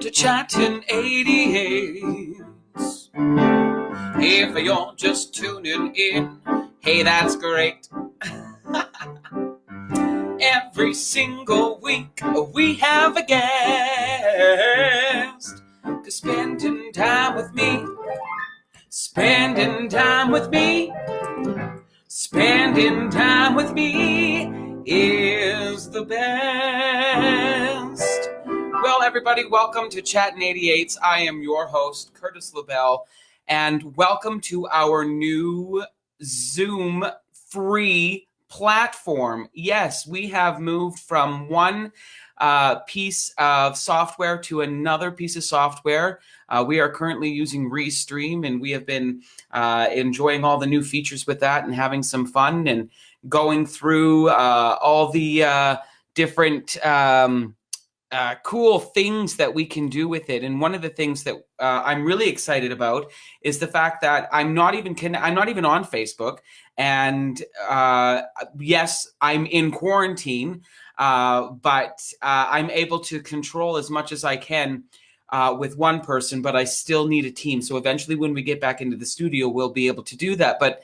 to Chattin 88. If you're just tuning in, hey, that's great. Every single week we have a guest, 'cause spending time with me, spending time with me, spending time with me is the best. Well, everybody, welcome to Chattin 88. I am your host, Curtis LaBelle, and welcome to our new Zoom free platform. Yes, we have moved from one piece of software to another piece of software. We are currently using Restream, and we have been enjoying all the new features with that and having some fun and going through all the different cool things that we can do with it. And one of the things that I'm really excited about is the fact that I'm not even on Facebook. And yes, I'm in quarantine, but I'm able to control as much as I can with one person, but I still need a team. So eventually when we get back into the studio, we'll be able to do that. But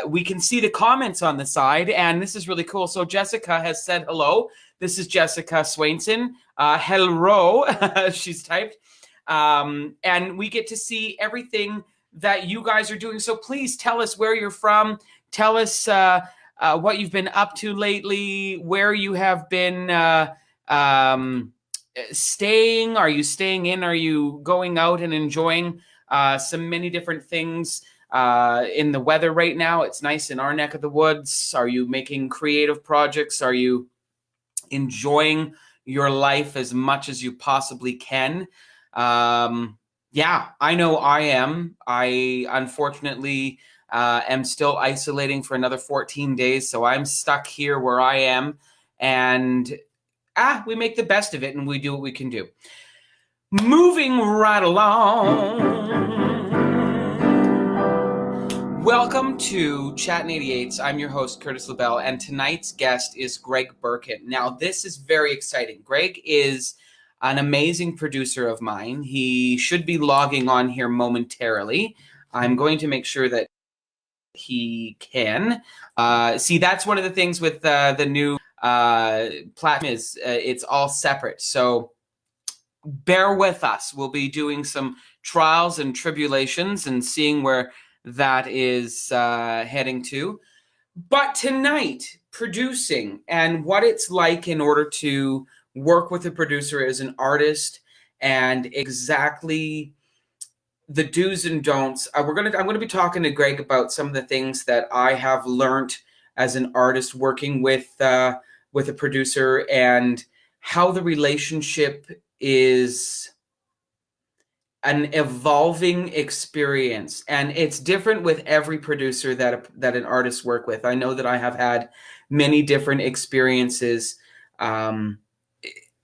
we can see the comments on the side, and this is really cool. So Jessica has said hello. This is Jessica Swainson. Hello, she's typed. And we get to see everything that you guys are doing. So please tell us where you're from. Tell us what you've been up to lately, where you have been staying. Are you staying in? Are you going out and enjoying many different things in the weather right now? It's nice in our neck of the woods. Are you making creative projects? Are you enjoying your life as much as you possibly can? Yeah, I know I am. I unfortunately am still isolating for another 14 days, so I'm stuck here where I am, and we make the best of it and we do what we can do. Moving right along. Welcome to Chattin 88. I'm your host, Curtis LaBelle, and tonight's guest is Greg Burkin. Now, this is very exciting. Greg is an amazing producer of mine. He should be logging on here momentarily. I'm going to make sure that he can. See, that's one of the things with the new platform is it's all separate. So bear with us. We'll be doing some trials and tribulations and seeing where that is heading to. But tonight, producing and what it's like in order to work with a producer as an artist, and exactly the do's and don'ts. I'm going to be talking to Greg about some of the things that I have learned as an artist working with a producer, and how the relationship is an evolving experience, and it's different with every producer that an artist work with. I know that I have had many different experiences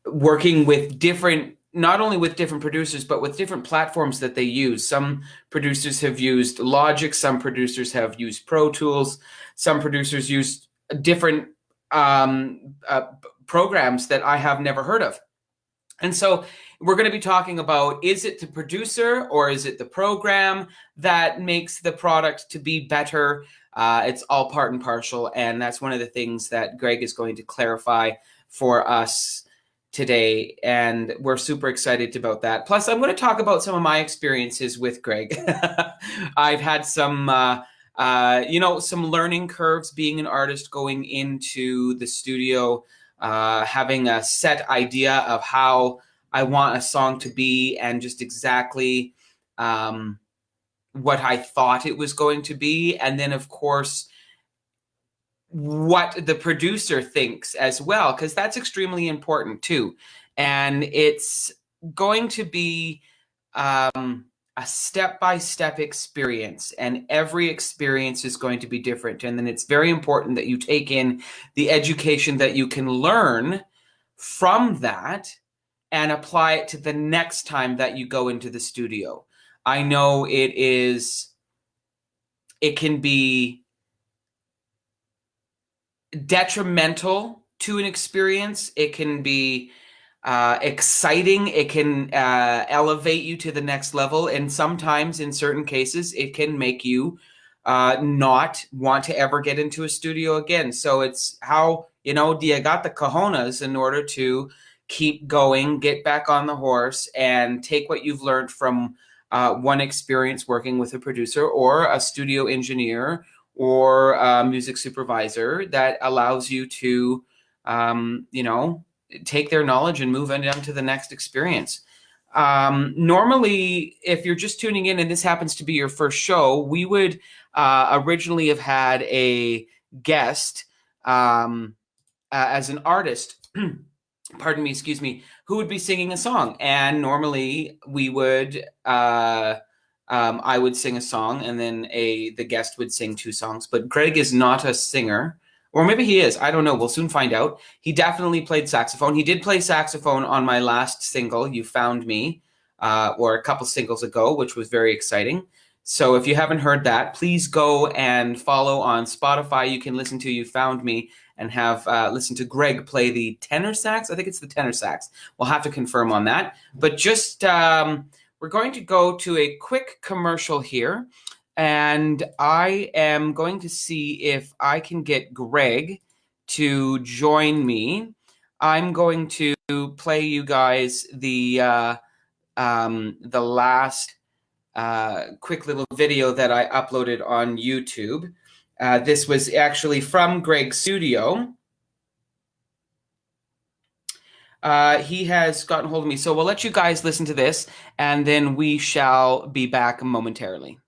working with different, not only with different producers, but with different platforms that they use. Some producers have used Logic, some producers have used Pro Tools, some producers use different programs that I have never heard of. And so we're going to be talking about, is it the producer or is it the program that makes the product to be better? It's all part and partial, and that's one of the things that Greg is going to clarify for us today, and we're super excited about that. Plus, I'm going to talk about some of my experiences with Greg. I've had some some learning curves being an artist, going into the studio, having a set idea of how I want a song to be, and just exactly what I thought it was going to be. And then, of course, what the producer thinks as well, because that's extremely important too. And it's going to be a step-by-step experience, and every experience is going to be different. And then it's very important that you take in the education that you can learn from that and apply it to the next time that you go into the studio. I know it can be detrimental to an experience. It can be exciting. It can elevate you to the next level. And sometimes, in certain cases, it can make you not want to ever get into a studio again. So it's how, do you got the cojones in order to keep going, get back on the horse, and take what you've learned from one experience working with a producer or a studio engineer or a music supervisor that allows you to, take their knowledge and move on to the next experience. Normally, if you're just tuning in and this happens to be your first show, we would originally have had a guest as an artist. Pardon me, excuse me, who would be singing a song. And normally we would, I would sing a song and then the guest would sing two songs. But Greg is not a singer, or maybe he is. I don't know. We'll soon find out. He definitely played saxophone. He did play saxophone on my last single, You Found Me, or a couple singles ago, which was very exciting. So if you haven't heard that, please go and follow on Spotify. You can listen to You Found Me and have listen to Greg play the tenor sax. I think it's the tenor sax. We'll have to confirm on that. But just we're going to go to a quick commercial here, and I am going to see if I can get Greg to join me. I'm going to play you guys the last quick little video that I uploaded on YouTube. This was actually from Greg's studio. He has gotten hold of me. So we'll let you guys listen to this, and then we shall be back momentarily.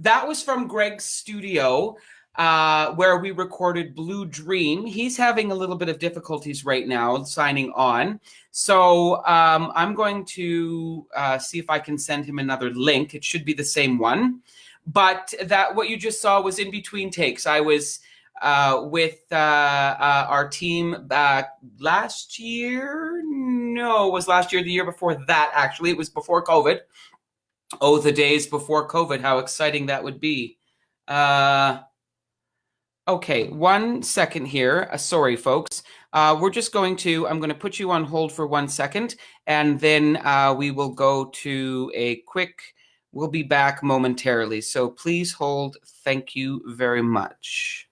That was from Greg's studio, where we recorded Blue Dream. He's having a little bit of difficulties right now signing on. So I'm going to see if I can send him another link. It should be the same one. But that what you just saw was in between takes. I was with our team last year. No, it was last year, the year before that, actually. It was before COVID. Oh, the days before COVID, how exciting that would be. Okay, 1 second here. Sorry, folks. I'm going to put you on hold for 1 second, and then we will go to we'll be back momentarily. So please hold. Thank you very much.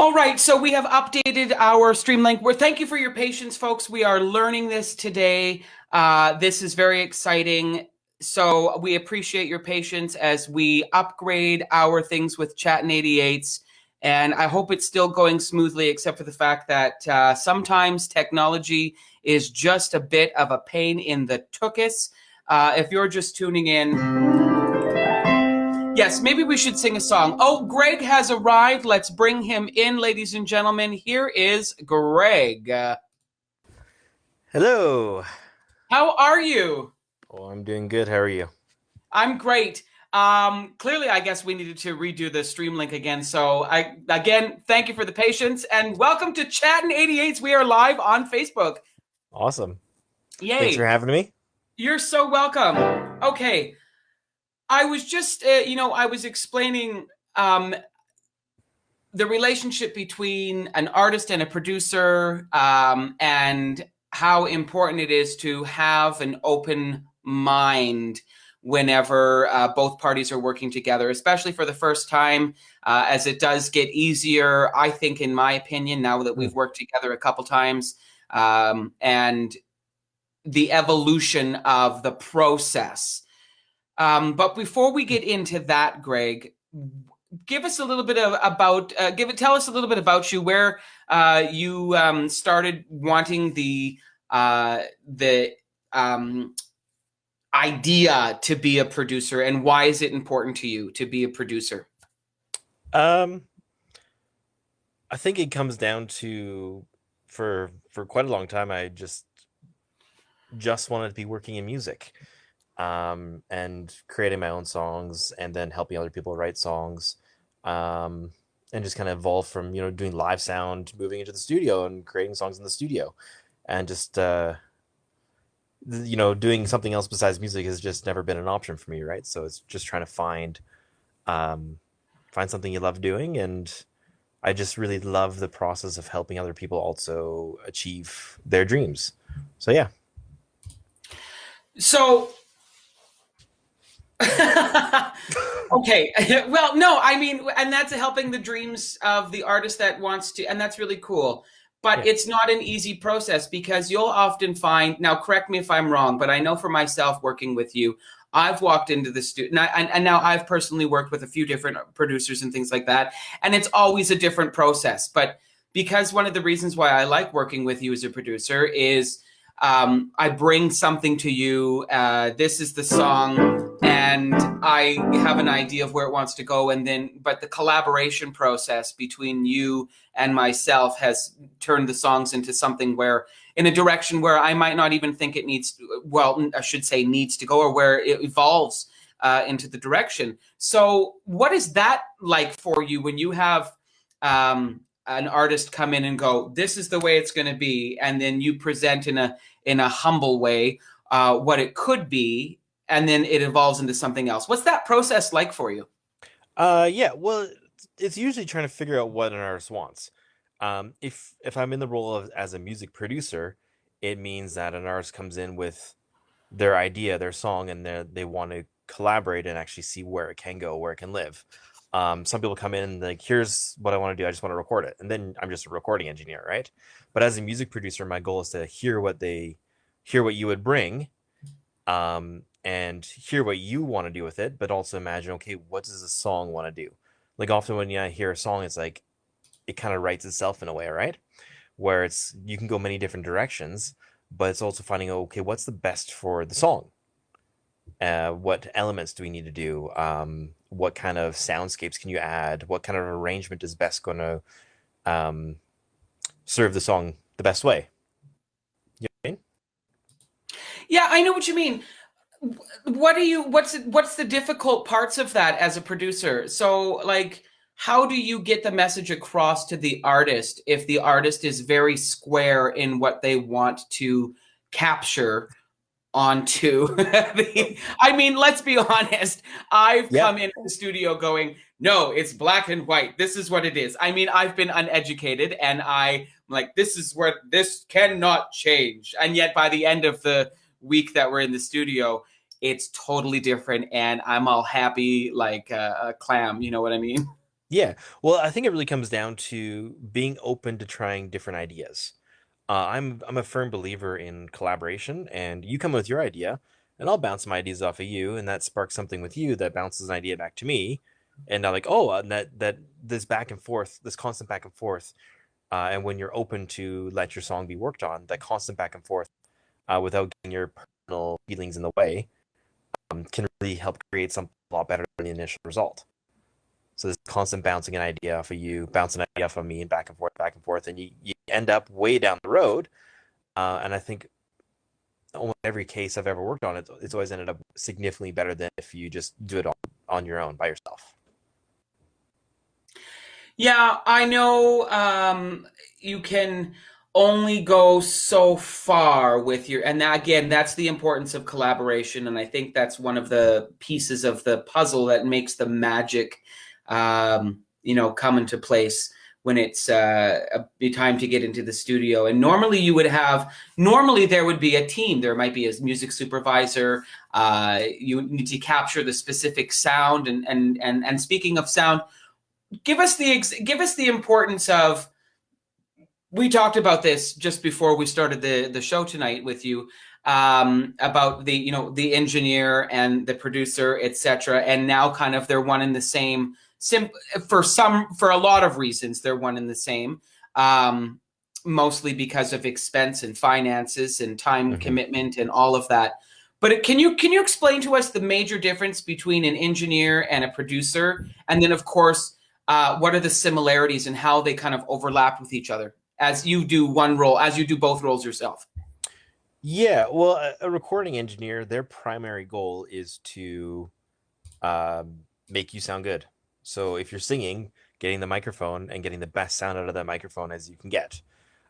All right, so we have updated our stream link. Thank you for your patience, folks. We are learning this today. This is very exciting. So we appreciate your patience as we upgrade our things with Chattin 88s. And I hope it's still going smoothly, except for the fact that sometimes technology is just a bit of a pain in the tuchus. If you're just tuning in, yes, maybe we should sing a song. Oh, Greg has arrived. Let's bring him in, ladies and gentlemen. Here is Greg. Hello. How are you? Oh, I'm doing good. How are you? I'm great. Clearly, I guess we needed to redo the stream link again. So, again, thank you for the patience and welcome to Chattin 88s. We are live on Facebook. Awesome. Yay. Thanks for having me. You're so welcome. Okay. I was just, I was explaining the relationship between an artist and a producer, and how important it is to have an open mind whenever both parties are working together, especially for the first time, as it does get easier, I think, in my opinion, now that we've worked together a couple times, and the evolution of the process. But before we get into that, Greg, give us a little bit tell us a little bit about you, where you started wanting the idea to be a producer, and why is it important to you to be a producer? I think it comes down to for quite a long time I just wanted to be working in music, and creating my own songs and then helping other people write songs, and just kind of evolved from doing live sound, moving into the studio and creating songs in the studio, and just doing something else besides music has just never been an option for me, right? So it's just trying to find something you love doing, and I just really love the process of helping other people also achieve their dreams. So yeah. So okay. Well, no, I mean, and that's helping the dreams of the artist that wants to, and that's really cool. But it's not an easy process, because you'll often find, now correct me if I'm wrong, but I know for myself working with you, I've walked into the studio, and now I've personally worked with a few different producers and things like that, and it's always a different process. But because one of the reasons why I like working with you as a producer is I bring something to you. This is the song, and I have an idea of where it wants to go, but the collaboration process between you and myself has turned the songs into something in a direction where I might not even think it needs to go, or where it evolves into the direction. So what is that like for you when you have an artist come in and go, this is the way it's going to be, and then you present in a humble way what it could be, and then it evolves into something else? What's that process like for you? Yeah, well, it's usually trying to figure out what an artist wants. If I'm in the role as a music producer, it means that an artist comes in with their idea, their song, and they want to collaborate and actually see where it can go, where it can live. Some people come in like, here's what I want to do, I just want to record it, and then I'm just a recording engineer, right? But as a music producer, my goal is to hear what you would bring, and hear what you want to do with it, but also imagine, okay, what does the song want to do? Like, often when I hear a song, it's like it kind of writes itself in a way, right? Where you can go many different directions, but it's also finding, okay, what's the best for the song? What elements do we need to do? What kind of soundscapes can you add? What kind of arrangement is best going to serve the song the best way? You know what I mean? Yeah, I know what you mean. What's the difficult parts of that as a producer? So, like, how do you get the message across to the artist if the artist is very square in what they want to capture onto I mean, let's be honest. I've come in the studio going, no, it's black and white. This is what it is. I mean, I've been uneducated, and I'm like, this cannot change. And yet by the end of the week that we're in the studio, it's totally different, and I'm all happy like a clam. You know what I mean? Yeah. Well, I think it really comes down to being open to trying different ideas. I'm a firm believer in collaboration, and you come with your idea, and I'll bounce some ideas off of you, and that sparks something with you that bounces an idea back to me, and I'm like, oh, and that this back and forth, this constant back and forth, and when you're open to let your song be worked on, that constant back and forth, without getting your personal feelings in the way, can really help create something a lot better than the initial result. So this constant bouncing an idea off of you, bouncing an idea off of me, and back and forth, and you end up way down the road. And I think almost every case I've ever worked on, it's always ended up significantly better than if you just do it on your own by yourself. Yeah, I know you can only go so far with your, and that, again, that's the importance of collaboration. And I think that's one of the pieces of the puzzle that makes the magic, come into place when it's a time to get into the studio. And normally there would be a team. There might be a music supervisor. You need to capture the specific sound. And speaking of sound, give us the importance of, we talked about this just before we started the show tonight with you, about the engineer and the producer, etc. And now kind of they're one and the same. For a lot of reasons they're one and the same, mostly because of expense and finances and time Mm-hmm. commitment and all of that. But can you explain to us the major difference between an engineer and a producer, and then of course, what are the similarities and how they kind of overlap with each other as you do both roles yourself? Yeah, well, a recording engineer, their primary goal is to make you sound good. So if you're singing, getting the microphone and getting the best sound out of that microphone as you can get.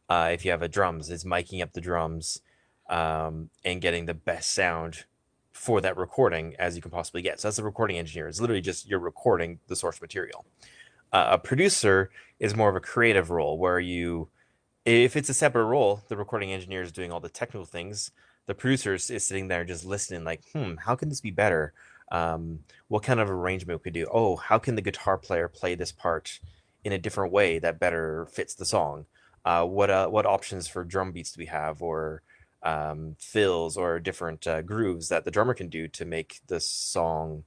If you have a drums, it's miking up the drums, and getting the best sound for that recording as you can possibly get. So that's a recording engineer. It's literally just you're recording the source material. A producer is more of a creative role where if it's a separate role, the recording engineer is doing all the technical things. The producer is sitting there just listening, like, how can this be better? What kind of arrangement we could do? Oh, how can the guitar player play this part in a different way that better fits the song? What options for drum beats do we have, or fills, or different grooves that the drummer can do to make the song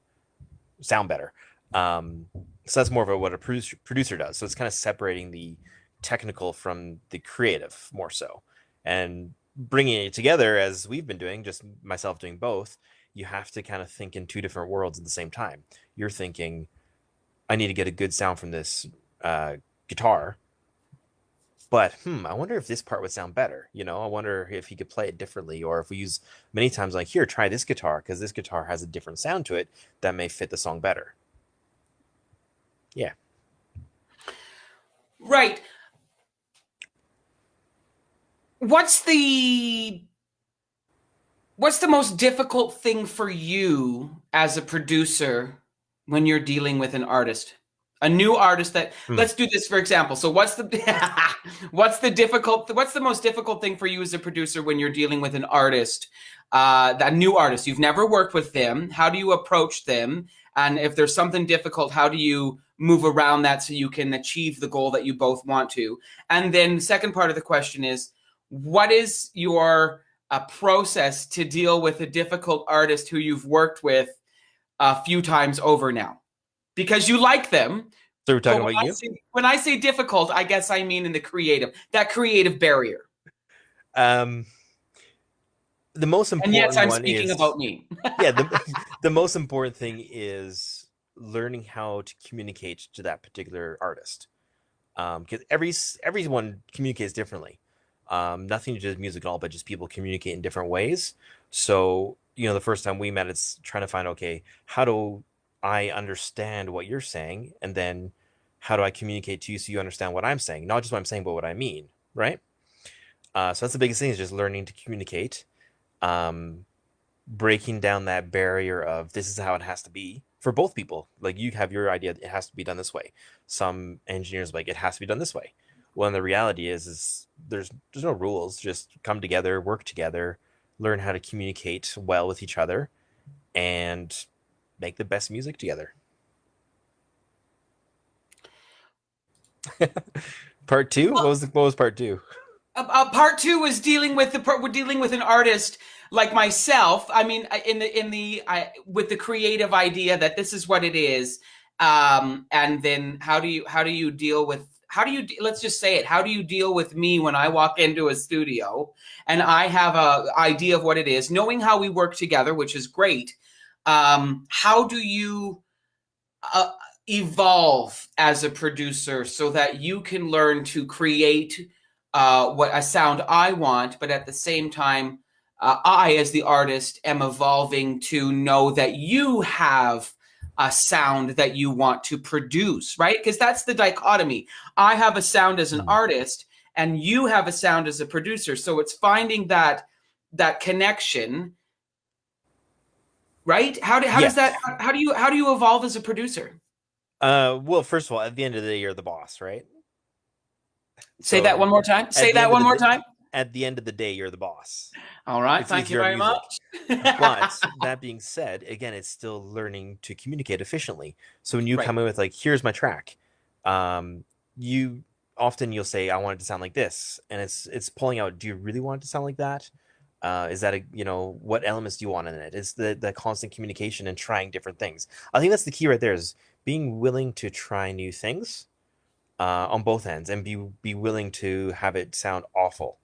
sound better? Um, so that's more of what a producer does. So it's kind of separating the technical from the creative more so, and bringing it together as we've been doing, just myself doing both. You have to kind of think in two different worlds at the same time. You're thinking, I need to get a good sound from this guitar, but I wonder if this part would sound better. I wonder if he could play it differently, or if we use many times like, here, try this guitar because this guitar has a different sound to it that may fit the song better. Yeah. Right. What's the most difficult thing for you as a producer when you're dealing with an artist? A new artist that, Hmm. let's do this for example. So what's the most difficult thing for you as a producer when you're dealing with an artist, that new artist? You've never worked with them. How do you approach them? And if there's something difficult, how do you move around that so you can achieve the goal that you both want to? And then the second part of the question is, what is your a process to deal with a difficult artist who you've worked with a few times over now because you like them? So we're But talking about you. when I say difficult, I guess I mean in that creative barrier. Um, the most And yes, important I'm one speaking about is, me. yeah, the most important thing is learning how to communicate to that particular artist. Because everyone communicates differently. Nothing to do with music at all, but just people communicate in different ways. So, the first time we met, it's trying to find, okay, how do I understand what you're saying, and then how do I communicate to you so you understand what I'm saying, not just what I'm saying, but what I mean, right? So that's the biggest thing, is just learning to communicate, um, breaking down that barrier of this is how it has to be for both people. Like, you have your idea, it has to be done this way. Some engineers like, it has to be done this way. Well, and the reality is there's no rules. Just come together, work together, learn how to communicate well with each other, and make the best music together. Part two? Well, What was part two? part two was dealing with we're dealing with an artist like myself. I mean, with the creative idea that this is what it is, and then how do you deal with let's just say it, how do you deal with me when I walk into a studio and I have a idea of what it is, knowing how we work together, which is great. How do you uh, evolve as a producer so that you can learn to create what a sound I want, but at the same time, I, as the artist, am evolving to know that you have a sound that you want to produce, right? Because that's the dichotomy. I have a sound as an Hmm. artist, and you have a sound as a producer. So it's finding that connection, right? How does that Yes. how do you evolve as a producer? Well, first of all, at the end of the day, you're the boss, right? Say that So one more time. at Say the that end of one the more day, time. at the end of the day, you're the boss. All right. Thank If you you're on very music. much. But that being said, again, it's still learning to communicate efficiently. So when you Right. come in with like, here's my track, um, you often you'll say, I want it to sound like this, and it's pulling out. Do you really want it to sound like that? Is that a what elements do you want in it? It's the constant communication and trying different things. I think that's the key right there is being willing to try new things on both ends and be willing to have it sound awful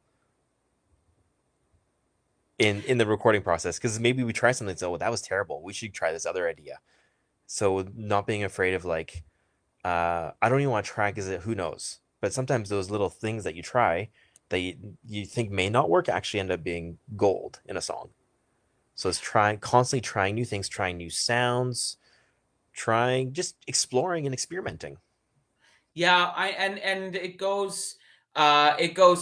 in the recording process because maybe we try something so that was terrible, we should try this other idea. So not being afraid of like I don't even want to try because who knows, but sometimes those little things that you try that you think may not work actually end up being gold in a song. So it's trying constantly trying new things, trying new sounds, trying just exploring and experimenting. Yeah, and it goes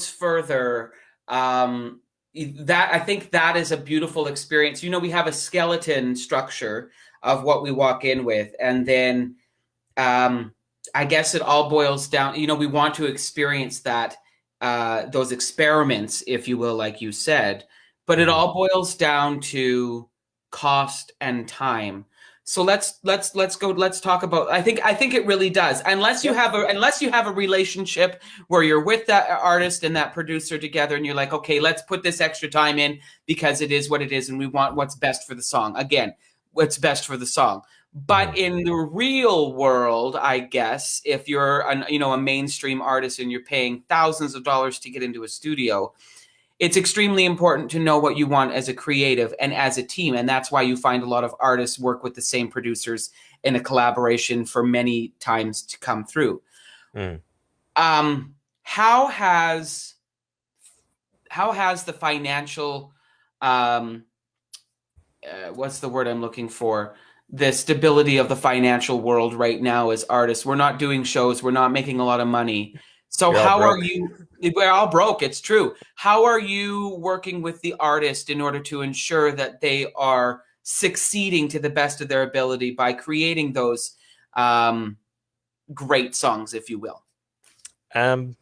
further. Um that I think that is a beautiful experience. You know, we have a skeleton structure of what we walk in with, and then um, I guess it all boils down. You know, we want to experience those experiments, if you will, like you said, but it Mm-hmm. all boils down to cost and time. So let's go. Let's talk about. I think it really does. Yep. Unless you have a relationship where you're with that artist and that producer together, and you're like, okay, let's put this extra time in because it is what it is, and we want what's best for the song. Again, what's best for the song. Mm-hmm. But in the real world, I guess, if you're a mainstream artist and you're paying thousands of dollars to get into a studio, it's extremely important to know what you want as a creative and as a team. And that's why you find a lot of artists work with the same producers in a collaboration for many times to come through. Mm. Um, how has the financial um, what's the word I'm looking for? The stability of the financial world right now as artists. We're not doing shows. We're not making a lot of money. So You're all how are broke. you? We're all broke. It's true. How are you working with the artist in order to ensure that they are succeeding to the best of their ability by creating those um, great songs, if you will? um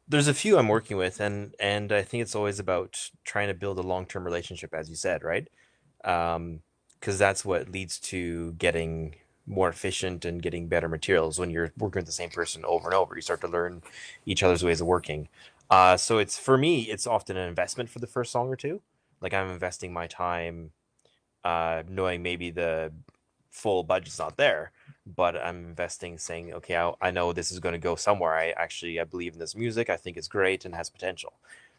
there's a few I'm working with, and I think it's always about trying to build a long-term relationship, as you said, right? Because that's what leads to getting more efficient and getting better materials. When you're working with the same person over and over, you start to learn each other's ways of working. So it's for me, it's often an investment for the first song or two. Like I'm investing my time, knowing maybe the full budget's not there, but I'm investing, saying, okay, I know this is going to go somewhere. I believe in this music. I think it's great and has potential.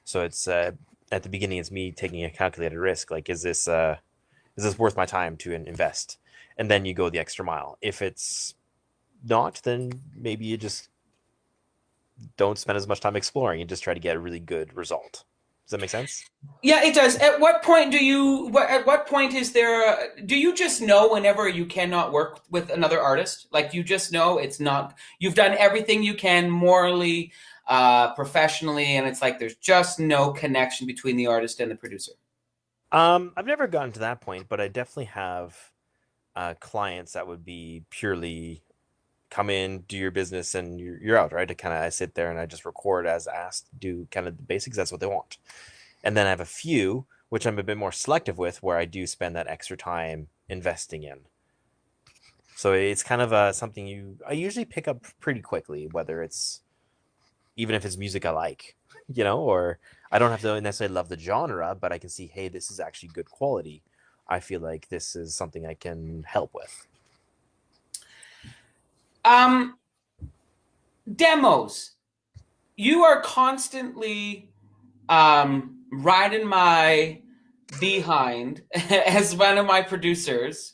So it's at the beginning, it's me taking a calculated risk. Like, is this worth my time to invest? And then you go the extra mile. If it's not, then maybe you just don't spend as much time exploring and just try to get a really good result. Does that make sense? Yeah, it does. At what point at what point is there, do you just know whenever you cannot work with another artist? Like you just know it's not, you've done everything you can morally, professionally, and it's like there's just no connection between the artist and the producer. I've never gotten to that point, but I definitely have clients that would be purely come in, do your business, and you're out, right? I sit there and I just record as asked, do kind of the basics. That's what they want. And then I have a few which I'm a bit more selective with, where I do spend that extra time investing in. So it's kind of something I usually pick up pretty quickly, whether it's even if it's music I like, or I don't have to necessarily love the genre, but I can see, hey, this is actually good quality. I feel like this is something I can help with. Um, Demos. You are constantly riding my behind as one of my producers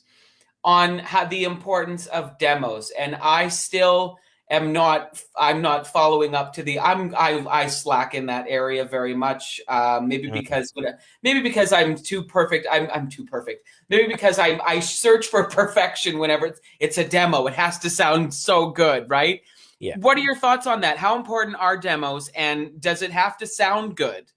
on how the importance of demos, and I still am not. I'm not following up to the. I slack in that area very much. Maybe because I'm too perfect. I'm too perfect. Maybe because I search for perfection whenever it's a demo. It has to sound so good, right? Yeah. What are your thoughts on that? How important are demos, and does it have to sound good?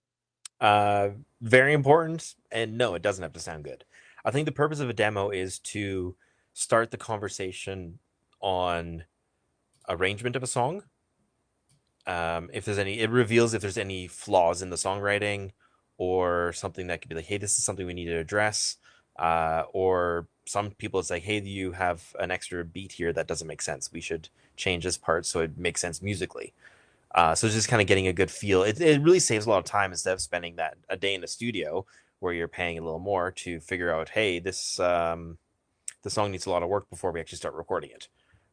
Uh, Very important. And no, it doesn't have to sound good. I think the purpose of a demo is to start the conversation on arrangement of a song. If there's any, it reveals if there's any flaws in the songwriting or something that could be like, hey, this is something we need to address. Or some people, it's like, hey, you have an extra beat here that doesn't make sense. We should change this part so it makes sense musically. So just kind of getting a good feel. It really saves a lot of time instead of spending that a day in the studio where you're paying a little more to figure out, hey, the song needs a lot of work before we actually start recording it.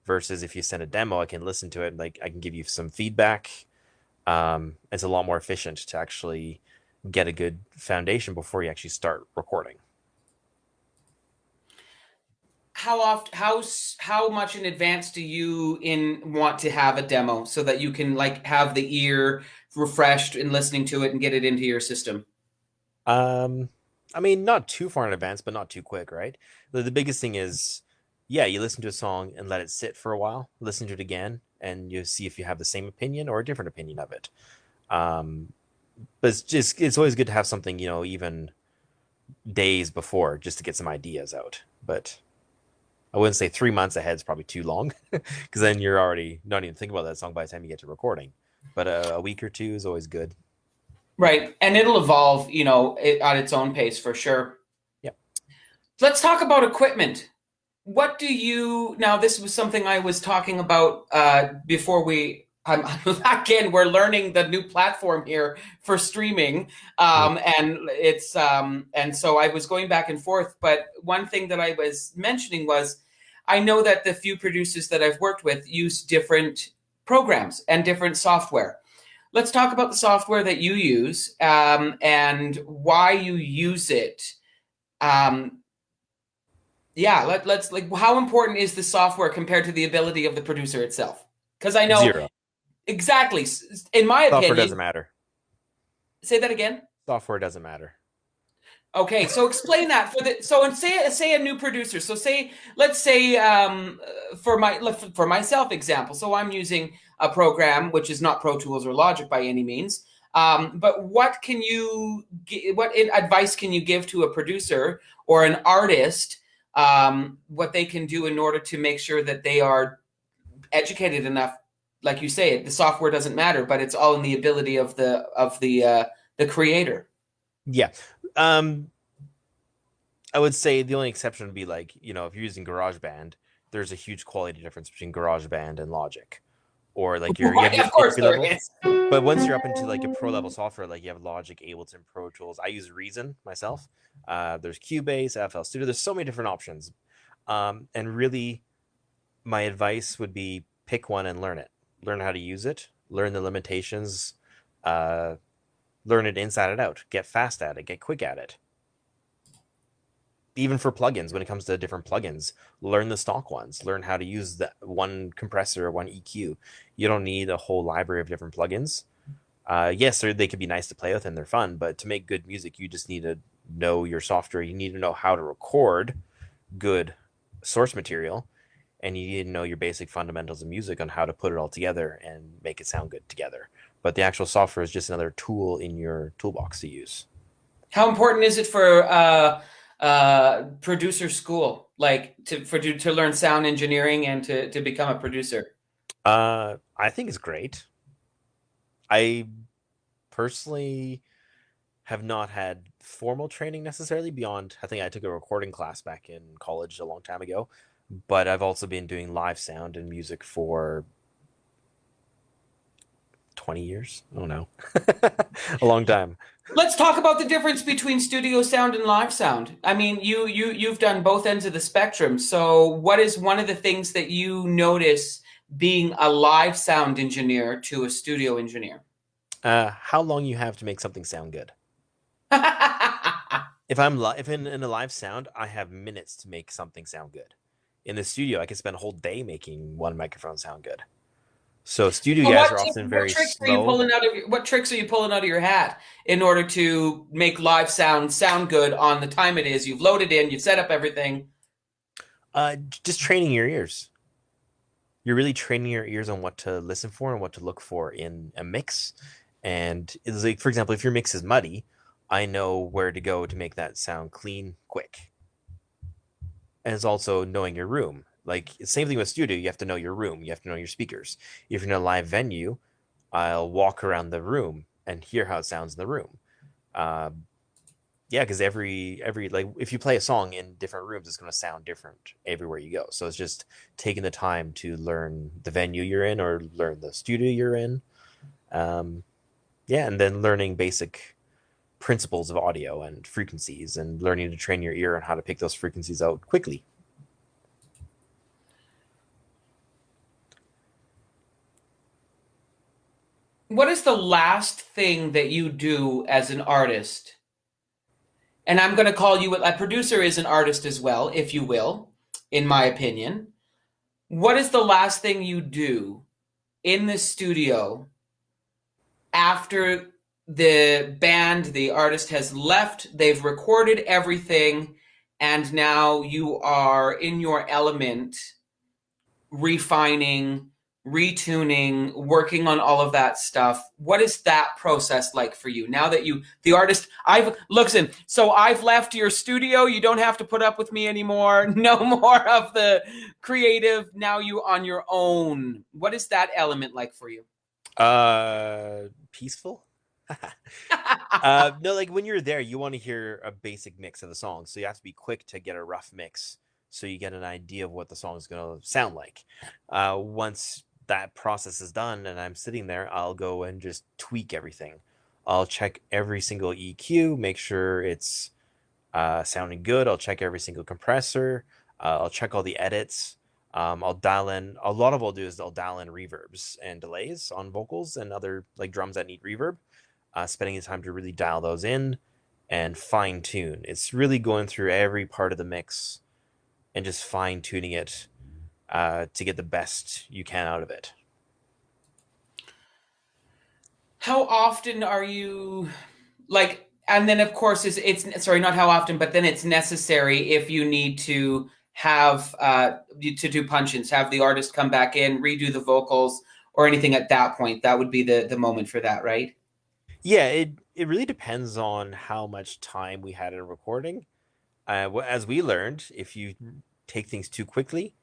Versus if you send a demo, I can listen to it, and like I can give you some feedback. It's a lot more efficient to actually get a good foundation before you actually start recording. How often how much in advance do you in want to have a demo so that you can like have the ear refreshed and listening to it and get it into your system? Um, I mean, not too far in advance, but not too quick, right? The biggest thing is, yeah, you listen to a song and let it sit for a while, listen to it again, and you see if you have the same opinion or a different opinion of it. Um, but it's always good to have something, even days before just to get some ideas out. But I wouldn't say 3 months ahead is probably too long because then you're already not even thinking about that song by the time you get to recording. But a week or two is always good. Right. And it'll evolve, at its own pace for sure. Yeah. Let's talk about equipment. What do you now? This was something I was talking about before we. Again, we're learning the new platform here for streaming, Mm. and so I was going back and forth. But one thing that I was mentioning was, I know that the few producers that I've worked with use different programs and different software. Let's talk about the software that you use and why you use it. Um, yeah, let's like how important is the software compared to the ability of the producer itself? Because I know Zero. exactly, in my Software doesn't opinion, matter. say that again. Software doesn't matter. Okay, so explain that for the so and say a new producer. So say let's say for myself example. So I'm using a program which is not Pro Tools or Logic by any means. But what advice can you give to a producer or an artist what they can do in order to make sure that they are educated enough? Like you say, the software doesn't matter, but it's all in the ability of the creator. Yeah. Um, I would say the only exception would be like, if you're using GarageBand, there's a huge quality difference between GarageBand and Logic. Or like you have Right, your of course entry there level. is. But once you're up into like a pro level software, like you have Logic, Ableton, Pro Tools. I use Reason myself. There's Cubase, FL Studio. There's so many different options. And really, my advice would be pick one and learn it. Learn how to use it. Learn the limitations. Uh, Learn it inside and out. Get fast at it. Get quick at it. Even for plugins, when it comes to different plugins, learn the stock ones. Learn how to use the one compressor, one EQ. You don't need a whole library of different plugins. Yes, they could be nice to play with and they're fun, but to make good music, you just need to know your software. You need to know how to record good source material, and you need to know your basic fundamentals of music on how to put it all together and make it sound good together. But the actual software is just another tool in your toolbox to use. How important is it for producer school, like to learn sound engineering and to become a producer? I think it's great. I personally have not had formal training necessarily beyond. I think I took a recording class back in college a long time ago. but I've also been doing live sound and music for 20 years. I don't know. A long time. Let's talk about the difference between studio sound and live sound. I mean, you've done both ends of the spectrum. So, what is one of the things that you notice being a live sound engineer to a studio engineer? How long you have to make something sound good? If in a live sound, I have minutes to make something sound good. In the studio, I can spend a whole day making one microphone sound good. So studio So guys are often what very tricks are you slow. pulling out of what tricks are you pulling out of your hat in order to make live sound good on the time it is? You've loaded in, you've set up everything. Just training your ears. You're really training your ears on what to listen for and what to look for in a mix. And it's like, for example, if your mix is muddy, I know where to go to make that sound clean, quick. And it's also knowing your room. Like same thing with studio, you have to know your room, you have to know your speakers. If you're in a live venue, I'll walk around the room and hear how it sounds in the room. Uh, yeah, because every like if you play a song in different rooms, it's going to sound different everywhere you go. So it's just taking the time to learn the venue you're in or learn the studio you're in. Um, yeah, and then learning basic principles of audio and frequencies and learning to train your ear on how to pick those frequencies out quickly. What is the last thing that you do as an artist? And I'm going to call you a producer is an artist as well, if you will, in my opinion. What is the last thing you do in the studio after the band, the artist has left, they've recorded everything, and now you are in your element, refining, retuning, working on all of that stuff? What is that process like for you now that the artist, I've, listen, so I've left your studio. You don't have to put up with me anymore. No more of the creative. Now you on your own. What is that element like for you? Peaceful. No, like when you're there, you want to hear a basic mix of the song, so you have to be quick to get a rough mix, so you get an idea of what the song is going to sound like. Once that process is done, and I'm sitting there, I'll go and just tweak everything. I'll check every single EQ, make sure it's sounding good. I'll check every single compressor. I'll check all the edits. I'll dial in. A lot of what I'll do is I'll dial in reverbs and delays on vocals and other like drums that need reverb. Spending the time to really dial those in and fine tune. It's really going through every part of the mix and just fine tuning it to get the best you can out of it. How often are you like, and then of course it's sorry, not how often, but then it's necessary if you need to have to do punch-ins, have the artist come back in, redo the vocals or anything at that point. That would be the moment for that, right? Yeah, it really depends on how much time we had in recording. As we learned, if you take things too quickly,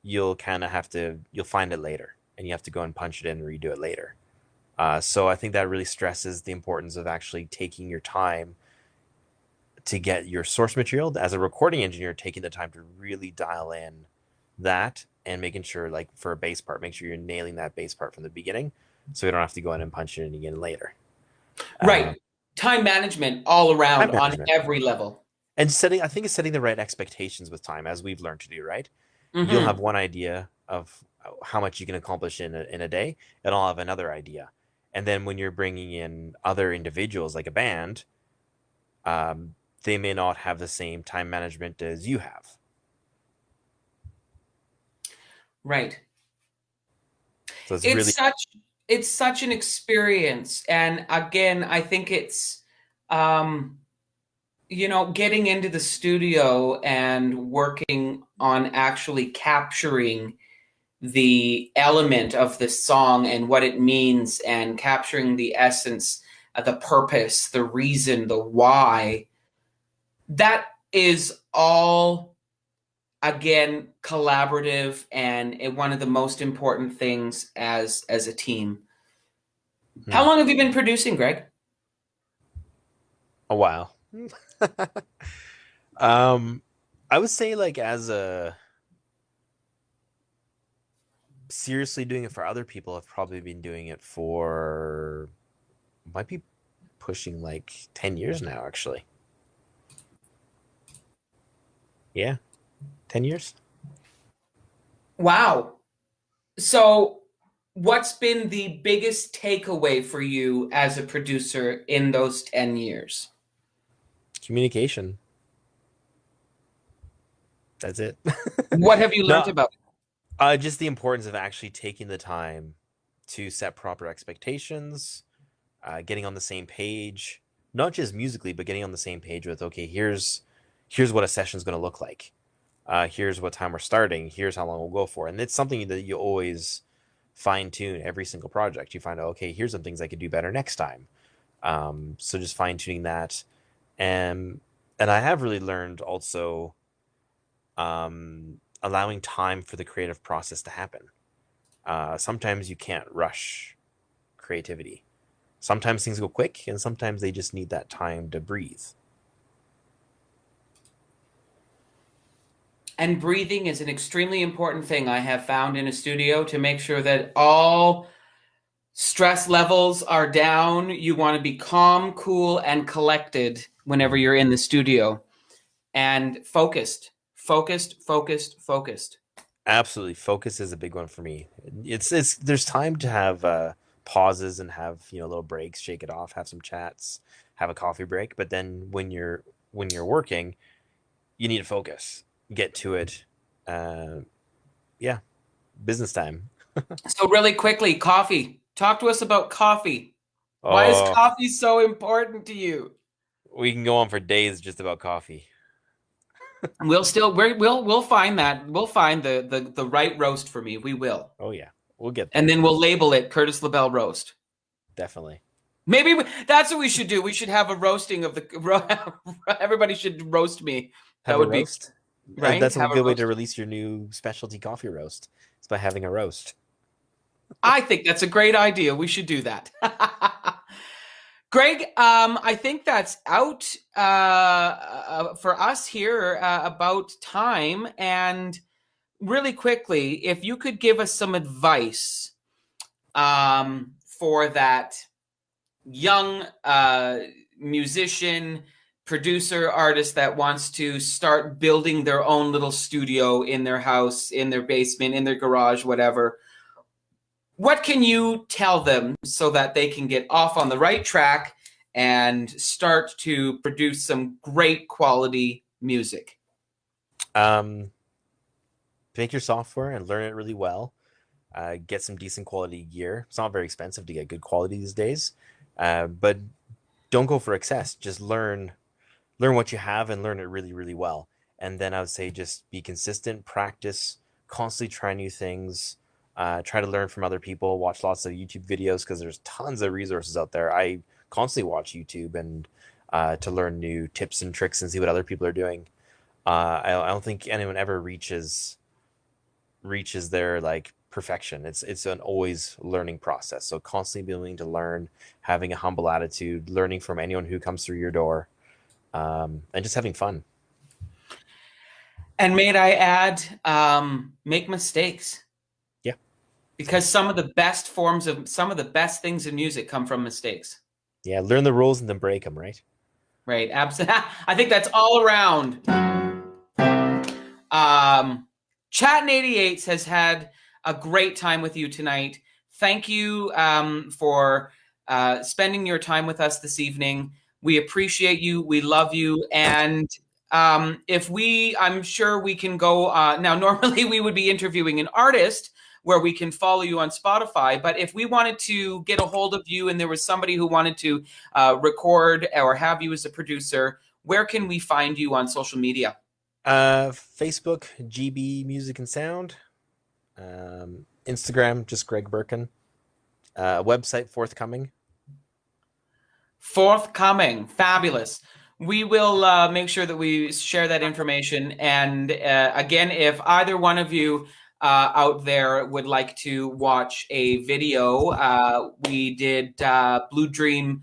you'll find it later, and you have to go and punch it in and redo it later. So I think that really stresses the importance of actually taking your time to get your source material. As a recording engineer, taking the time to really dial in that and making sure, like for a bass part, make sure you're nailing that bass part from the beginning, so you don't have to go in and punch it in again later. Right. Time management all Time around on management every level. and setting. I think it's setting the right expectations with time, as we've learned to do. Right, you'll have Hmm. one idea of how much you can accomplish in a day, and I'll have another idea. And then when you're bringing in other individuals like a band, they may not have the same time management as you have. Right. So it's It's really such it's such an experience. And again, I think it's um getting into the studio and working on actually capturing the element of the song and what it means and capturing the essence, the purpose, the reason, the why. That is all, again, collaborative and one of the most important things as a team. How hmm, long have you been producing, Greg? a while. um, I would say like seriously doing it for other people, I've probably been doing it for, might be pushing like 10 years now, actually. Yeah, 10 years. Wow. So, what's been the biggest takeaway for you as a producer in those 10 years? Communication. That's it. What have you learned No, about it? just the importance of actually taking the time to set proper expectations, getting on the same page, not just musically, but getting on the same page with, okay, here's what a session's going to look like. Here's what time we're starting. Here's how long we'll go for. And it's something that you always fine tune every single project. You find out, okay, here's some things I could do better next time. So just fine tuning that. And I have really learned also allowing time for the creative process to happen. Sometimes you can't rush creativity. Sometimes things go quick, and sometimes they just need that time to breathe. And breathing is an extremely important thing I have found in a studio to make sure that all stress levels are down. You want to be calm, cool, and collected whenever you're in the studio and focused, focused, focused, focused. Absolutely, focus is a big one for me. It's there's time to have pauses and have little breaks, shake it off, have some chats, have a coffee break. But then when you're working, you need to focus, get to it. Uh, yeah, business time. So, really quickly, coffee. Talk to us about coffee. Why is Oh, coffee so important to you? we can go on for days just about coffee. We'll find that. We'll find the right roast for me. We will. Oh yeah, we'll get And there. then we'll label it Curtis LaBelle roast. Definitely. Maybe that's what we should do. We should have a roasting of the everybody should roast me. That Have a would be roast. right. That's a Have a good way to roast. release your new specialty coffee roast. It's by having a roast. I think that's a great idea. We should do that. Greg, I think that's out for us here about time. And really quickly, if you could give us some advice for that young musician, producer, artist that wants to start building their own little studio in their house, in their basement, in their garage, whatever. What can you tell them so that they can get off on the right track and start to produce some great quality music? Um, Make your software and learn it really well. Get some decent quality gear. It's not very expensive to get good quality these days, but don't go for excess. Just learn what you have and learn it really, really well. And then I would say just be consistent, practice, constantly try new things, try to learn from other people, watch lots of YouTube videos because there's tons of resources out there. I constantly watch YouTube and to learn new tips and tricks and see what other people are doing. I don't think anyone ever reaches their like perfection. It's an always learning process. So constantly being willing to learn, having a humble attitude, learning from anyone who comes through your door, and just having fun. And may I add, make mistakes. Yeah, Because some of the best forms of some of the best things in music come from mistakes. yeah. Learn the rules and then break them. Right. Right. Absolutely. I think that's all around. Chattin 88s has had a great time with you tonight. Thank you for spending your time with us this evening. We appreciate you. We love you. And I'm sure we can go now. Normally, we would be interviewing an artist where we can follow you on Spotify. But if we wanted to get a hold of you and there was somebody who wanted to record or have you as a producer, where can we find you on social media? Facebook, GB Music and Sound. Instagram, just Greg Burkin. Website forthcoming. Forthcoming. Fabulous. We will make sure that we share that information. And again, if either one of you out there would like to watch a video, we did Blue Dream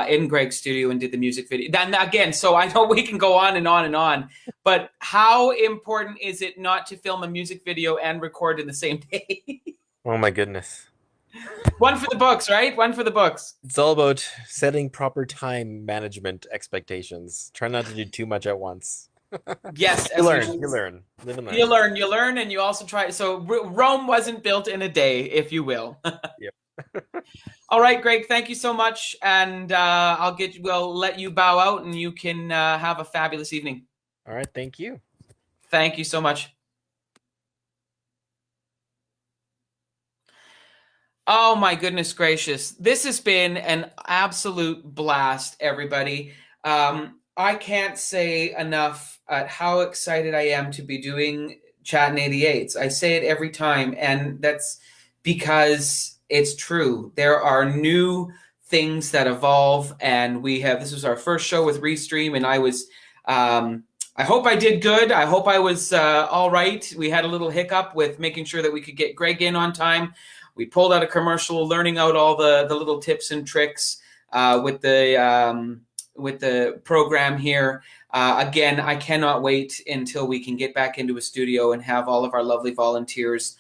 in Greg's studio and did the music video. Then again, so I know we can go on and on and on, but how important is it not to film a music video and record in the same day? Oh my goodness. One for the books, right? One for the books. It's all about setting proper time management expectations. Try not to do too much at once. Yes, You as we learn, you learn, live and learn. you learn, and you also try. So Rome wasn't built in a day, if you will. Yep. All right, Greg. Thank you so much, and we'll let you bow out, and you can have a fabulous evening. All right, thank you. Thank you so much. Oh my goodness gracious. This has been an absolute blast, everybody. I can't say enough at how excited I am to be doing Chattin' 88s. I say it every time, and that's because it's true. There are new things that evolve, and this was our first show with Restream, and I hope I did good. I hope I was all right. We had a little hiccup with making sure that we could get Greg in on time. We pulled out a commercial, learning out all the little tips and tricks with the program here. Again, I cannot wait until we can get back into a studio and have all of our lovely volunteers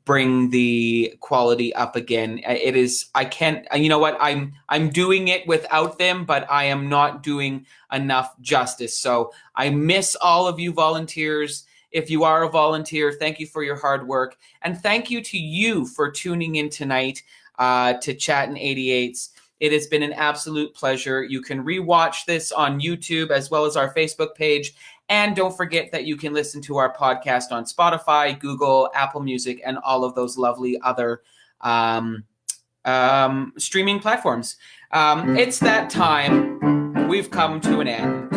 bring the quality up again. It is, I can't, you know what, I'm doing it without them, but I am not doing enough justice. So I miss all of you volunteers. If you are a volunteer, thank you for your hard work. And thank you to you for tuning in tonight to Chattin' 88s. It has been an absolute pleasure. You can rewatch this on YouTube as well as our Facebook page. And don't forget that you can listen to our podcast on Spotify, Google, Apple Music, and all of those lovely other streaming platforms. It's that time. We've come to an end.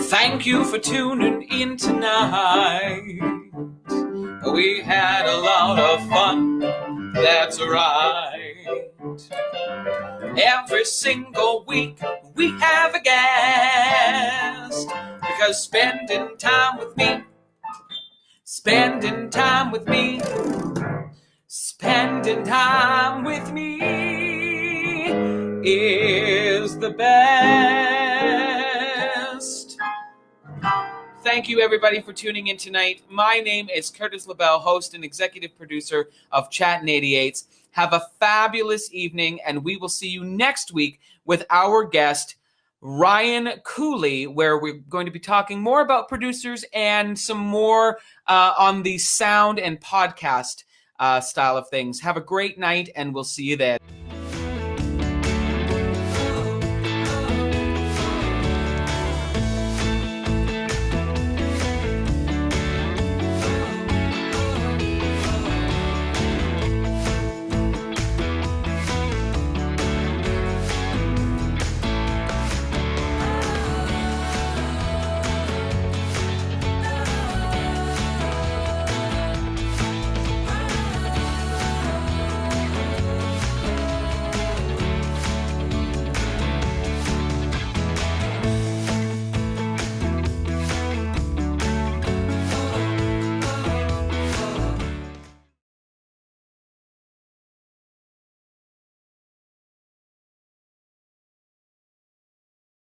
Thank you for tuning in tonight. We had a lot of fun, that's right. Every single week we have a guest, because spending time with me is the best. Thank you, everybody, for tuning in tonight. My name is Curtis LaBelle, host and executive producer of Chattin' 88s. Have a fabulous evening, and we will see you next week with our guest, Ryan Cooley, where we're going to be talking more about producers and some more on the sound and podcast style of things. Have a great night, and we'll see you then.